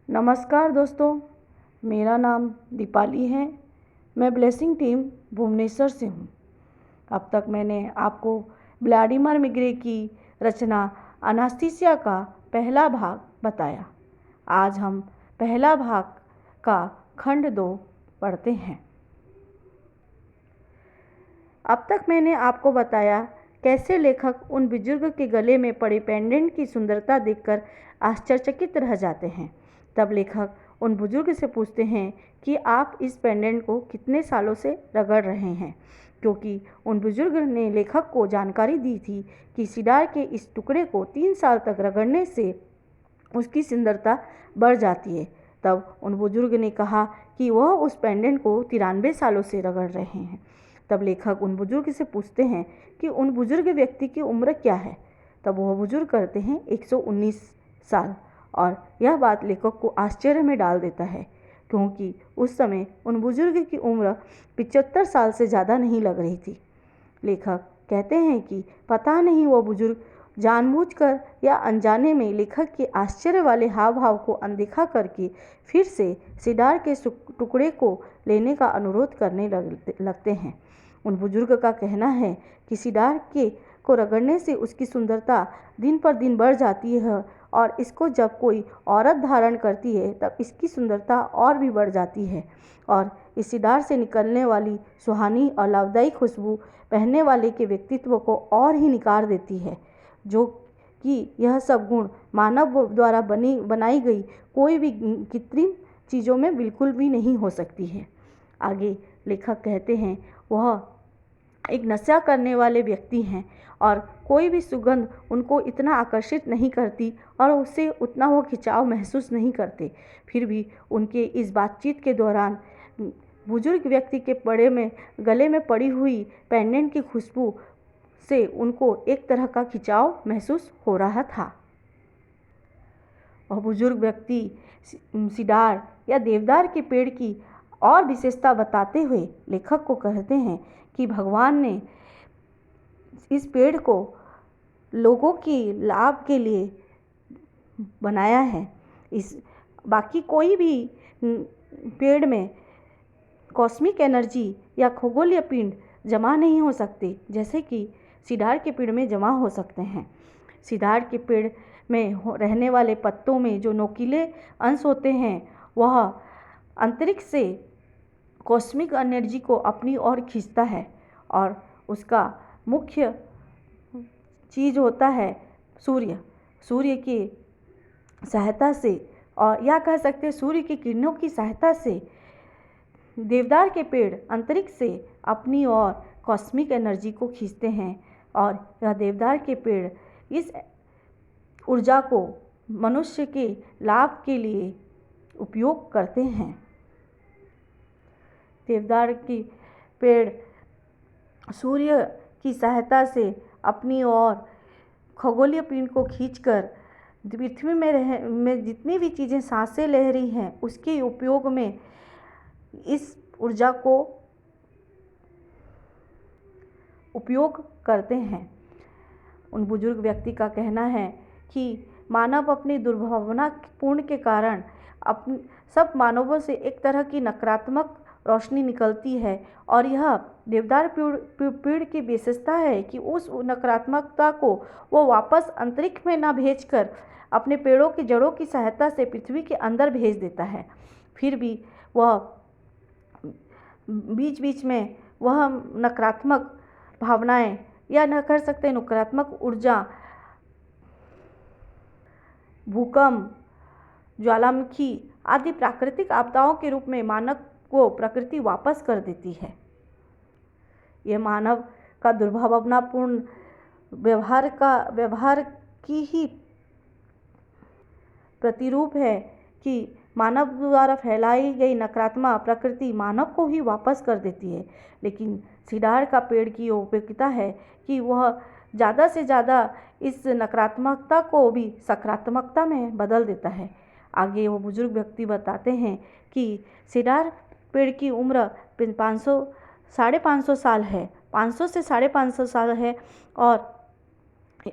नमस्कार दोस्तों, मेरा नाम दीपाली है। मैं ब्लेसिंग टीम भुवनेश्वर से हूँ। अब तक मैंने आपको व्लादिमीर मिग्रे की रचना अनास्तीसिया का पहला भाग बताया। आज हम पहला भाग का खंड 2 पढ़ते हैं। अब तक मैंने आपको बताया कैसे लेखक उन बुजुर्ग के गले में पड़े पेंडेंट की सुंदरता देखकर आश्चर्यचकित रह जाते हैं। तब लेखक उन बुजुर्ग से पूछते हैं कि आप इस पेंडेंट को कितने सालों से रगड़ रहे हैं, क्योंकि उन बुजुर्ग ने लेखक को जानकारी दी थी कि सिडार के इस टुकड़े को 3 साल तक रगड़ने से उसकी सुंदरता बढ़ जाती है। तब उन बुजुर्ग ने कहा कि वह उस पेंडेंट को 93 सालों से रगड़ रहे हैं। तब लेखक उन बुजुर्ग से पूछते हैं कि उन बुजुर्ग व्यक्ति की उम्र क्या है। तब वह बुजुर्ग कहते हैं 119 साल। और यह बात लेखक को आश्चर्य में डाल देता है, क्योंकि उस समय उन बुजुर्ग की उम्र 75 साल से ज़्यादा नहीं लग रही थी। लेखक कहते हैं कि पता नहीं वो बुजुर्ग जानबूझकर या अनजाने में लेखक के आश्चर्य वाले हाव भाव को अनदेखा करके फिर से सिडार के टुकड़े को लेने का अनुरोध करने लगते हैं। उन बुजुर्ग का कहना है कि सिडार को रगड़ने से उसकी सुंदरता दिन पर दिन बढ़ जाती है और इसको जब कोई औरत धारण करती है तब इसकी सुंदरता और भी बढ़ जाती है और इस सिडार से निकलने वाली सुहानी और लाभदायी खुशबू पहनने वाले के व्यक्तित्व को और ही निखार देती है, जो कि यह सब गुण मानव द्वारा बनाई गई कोई भी कृत्रिम चीज़ों में बिल्कुल भी नहीं हो सकती है। आगे लेखक कहते हैं वह एक नशा करने वाले व्यक्ति हैं और कोई भी सुगंध उनको इतना आकर्षित नहीं करती और उससे उतना वो खिंचाव महसूस नहीं करते। फिर भी उनके इस बातचीत के दौरान बुजुर्ग व्यक्ति के गले में पड़ी हुई पेंडेंट की खुशबू से उनको एक तरह का खिंचाव महसूस हो रहा था। वह बुजुर्ग व्यक्ति सिडार या देवदार के पेड़ की और विशेषता बताते हुए लेखक को कहते हैं कि भगवान ने इस पेड़ को लोगों की लाभ के लिए बनाया है। इस बाकी कोई भी पेड़ में कॉस्मिक एनर्जी या खगोलीय पिंड जमा नहीं हो सकते, जैसे कि सिडार के पेड़ में जमा हो सकते हैं। सिडार के पेड़ में रहने वाले पत्तों में जो नोकीले अंश होते हैं वह अंतरिक्ष से कॉस्मिक एनर्जी को अपनी ओर खींचता है और उसका मुख्य चीज़ होता है सूर्य की सहायता से, और या कह सकते हैं सूर्य की किरणों की सहायता से देवदार के पेड़ अंतरिक्ष से अपनी ओर कॉस्मिक एनर्जी को खींचते हैं और यह देवदार के पेड़ इस ऊर्जा को मनुष्य के लाभ के लिए उपयोग करते हैं। देवदार की पेड़ सूर्य की सहायता से अपनी ओर खगोलीय पिंड को खींचकर पृथ्वी में जितनी भी चीज़ें सांसें ले रही हैं उसके उपयोग में इस ऊर्जा को उपयोग करते हैं। उन बुजुर्ग व्यक्ति का कहना है कि मानव अपनी दुर्भावनापूर्ण के कारण सब मानवों से एक तरह की नकारात्मक रोशनी निकलती है और यह देवदार पेड़ की विशेषता है कि उस नकारात्मकता को वो वापस अंतरिक्ष में ना भेजकर अपने पेड़ों की जड़ों की सहायता से पृथ्वी के अंदर भेज देता है। फिर भी वह बीच बीच में वह नकारात्मक भावनाएं या न कर सकते नकारात्मक ऊर्जा भूकंप, ज्वालामुखी आदि प्राकृतिक आपदाओं के रूप में मानव को प्रकृति वापस कर देती है। यह मानव का दुर्भावनापूर्ण व्यवहार की ही प्रतिरूप है कि मानव द्वारा फैलाई गई नकारात्मक प्रकृति मानव को ही वापस कर देती है। लेकिन सिडार का पेड़ की उपयोगिता है कि वह ज़्यादा से ज़्यादा इस नकारात्मकता को भी सकारात्मकता में बदल देता है। आगे वो बुजुर्ग व्यक्ति बताते हैं कि सिडार पेड़ की उम्र 500-550 साल है, 500 से 550 साल है और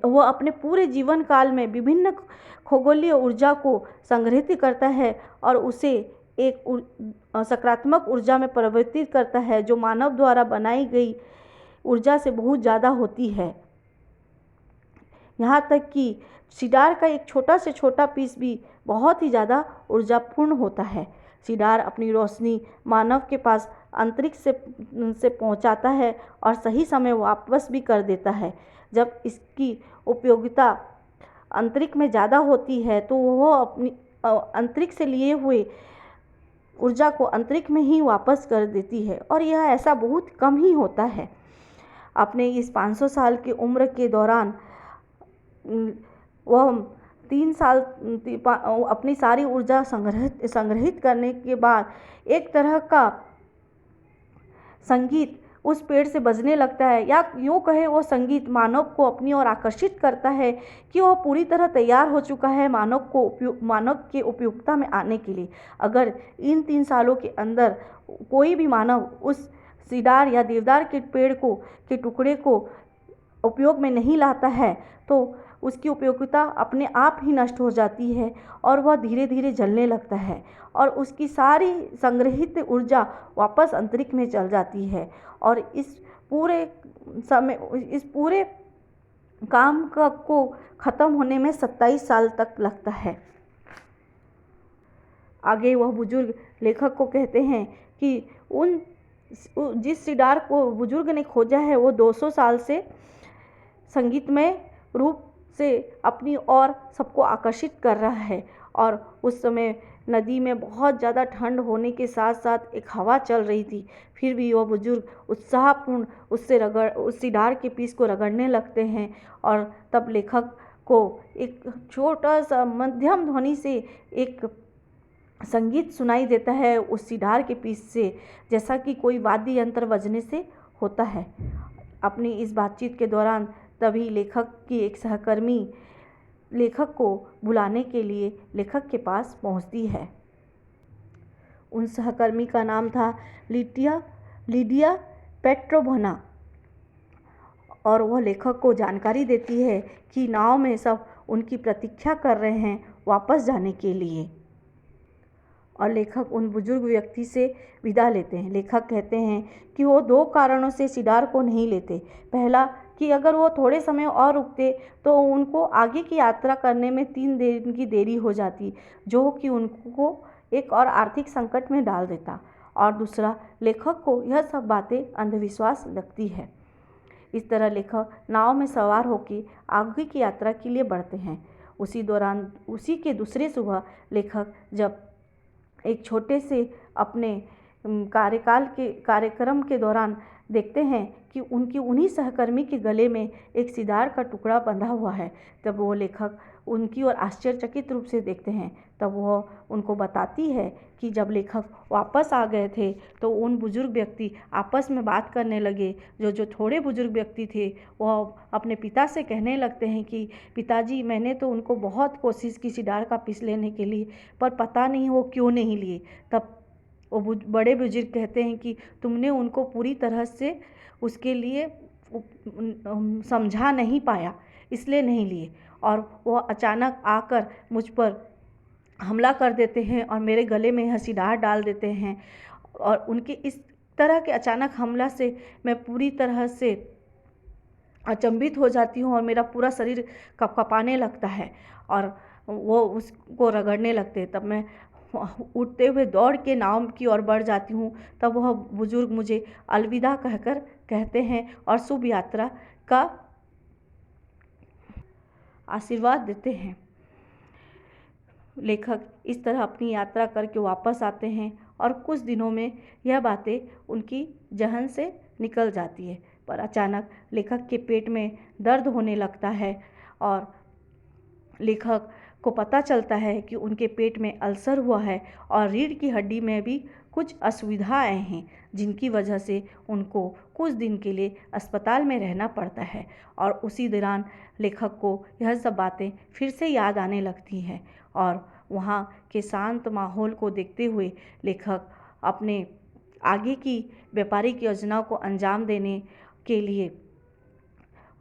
वो अपने पूरे जीवन काल में विभिन्न खगोलीय ऊर्जा को संग्रहित करता है और उसे एक सकारात्मक ऊर्जा में परिवर्तित करता है जो मानव द्वारा बनाई गई ऊर्जा से बहुत ज़्यादा होती है। यहाँ तक कि सिडार का एक छोटा से छोटा पीस भी बहुत ही ज़्यादा ऊर्जापूर्ण होता है। सिडार अपनी रोशनी मानव के पास अंतरिक्ष से पहुँचाता है और सही समय वापस भी कर देता है। जब इसकी उपयोगिता अंतरिक्ष में ज़्यादा होती है तो वह अपनी अंतरिक्ष से लिए हुए ऊर्जा को अंतरिक्ष में ही वापस कर देती है और यह ऐसा बहुत कम ही होता है। अपने इस 500 साल की उम्र के दौरान वह 3 साल अपनी सारी ऊर्जा संग्रहित करने के बाद एक तरह का संगीत उस पेड़ से बजने लगता है, या यूँ कहे वो संगीत मानव को अपनी ओर आकर्षित करता है कि वह पूरी तरह तैयार हो चुका है मानव के उपयोगिता में आने के लिए। अगर इन 3 सालों के अंदर कोई भी मानव उस सिडार या देवदार के पेड़ के टुकड़े को उपयोग में नहीं लाता है तो उसकी उपयोगिता अपने आप ही नष्ट हो जाती है और वह धीरे धीरे जलने लगता है और उसकी सारी संग्रहित ऊर्जा वापस अंतरिक्ष में चल जाती है और इस पूरे काम को ख़त्म होने में 27 साल तक लगता है। आगे वह बुजुर्ग लेखक को कहते हैं कि जिस सिडार को बुजुर्ग ने खोजा है वो 200 साल से संगीतमय रूप से अपनी ओर सबको आकर्षित कर रहा है और उस समय नदी में बहुत ज़्यादा ठंड होने के साथ साथ एक हवा चल रही थी। फिर भी वह बुजुर्ग उत्साहपूर्ण उस सिडार के पीस को रगड़ने लगते हैं और तब लेखक को एक छोटा सा मध्यम ध्वनि से एक संगीत सुनाई देता है उस सिडार के पीस से, जैसा कि कोई वाद्य यंत्र बजने से होता है। अपनी इस बातचीत के दौरान तभी लेखक की एक सहकर्मी लेखक को बुलाने के लिए लेखक के पास पहुंचती है। उन सहकर्मी का नाम था लीडिया पेट्रोवना और वह लेखक को जानकारी देती है कि नाव में सब उनकी प्रतीक्षा कर रहे हैं वापस जाने के लिए और लेखक उन बुजुर्ग व्यक्ति से विदा लेते हैं। लेखक कहते हैं कि वो 2 कारणों से सिडार को नहीं लेते। पहला कि अगर वो थोड़े समय और रुकते तो उनको आगे की यात्रा करने में 3 दिन की देरी हो जाती जो कि उनको एक और आर्थिक संकट में डाल देता, और दूसरा लेखक को यह सब बातें अंधविश्वास लगती है। इस तरह लेखक नाव में सवार होकर आगे की यात्रा के लिए बढ़ते हैं। उसी के दूसरे सुबह लेखक जब एक छोटे से अपने कार्यक्रम के दौरान देखते हैं कि उन्हीं सहकर्मी के गले में एक सिडार का टुकड़ा बंधा हुआ है, तब वो लेखक उनकी ओर आश्चर्यचकित रूप से देखते हैं। तब वह उनको बताती है कि जब लेखक वापस आ गए थे तो उन बुजुर्ग व्यक्ति आपस में बात करने लगे। जो थोड़े बुजुर्ग व्यक्ति थे वह अपने पिता से कहने लगते हैं कि पिताजी, मैंने तो उनको बहुत कोशिश की सिडार का पीस लेने के लिए, पर पता नहीं वो क्यों नहीं लिए। तब वो बड़े बुजुर्ग कहते हैं कि तुमने उनको पूरी तरह से उसके लिए समझा नहीं पाया, इसलिए नहीं लिए, और वह अचानक आकर मुझ पर हमला कर देते हैं और मेरे गले में यह सिडार डाल देते हैं। और उनके इस तरह के अचानक हमला से मैं पूरी तरह से अचंभित हो जाती हूँ और मेरा पूरा शरीर कँपकँपाने लगता है और वो उसको रगड़ने लगते हैं। तब मैं उठते हुए दौड़ के नाव की ओर बढ़ जाती हूँ। तब वह बुजुर्ग मुझे अलविदा कहकर कहते हैं और शुभ यात्रा का आशीर्वाद देते हैं। लेखक इस तरह अपनी यात्रा करके वापस आते हैं और कुछ दिनों में यह बातें उनकी जहन से निकल जाती है, पर अचानक लेखक के पेट में दर्द होने लगता है और लेखक को पता चलता है कि उनके पेट में अल्सर हुआ है और रीढ़ की हड्डी में भी कुछ असुविधाएं हैं, जिनकी वजह से उनको कुछ दिन के लिए अस्पताल में रहना पड़ता है। और उसी दौरान लेखक को यह सब बातें फिर से याद आने लगती हैं और वहाँ के शांत माहौल को देखते हुए लेखक अपने आगे की व्यापारिक योजनाओं को अंजाम देने के लिए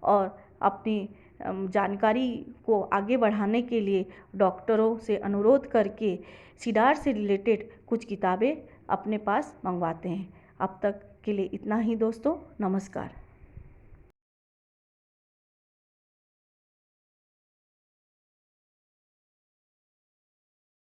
और अपनी जानकारी को आगे बढ़ाने के लिए डॉक्टरों से अनुरोध करके सिडार से रिलेटेड कुछ किताबें अपने पास मंगवाते हैं। अब तक के लिए इतना ही दोस्तों, नमस्कार।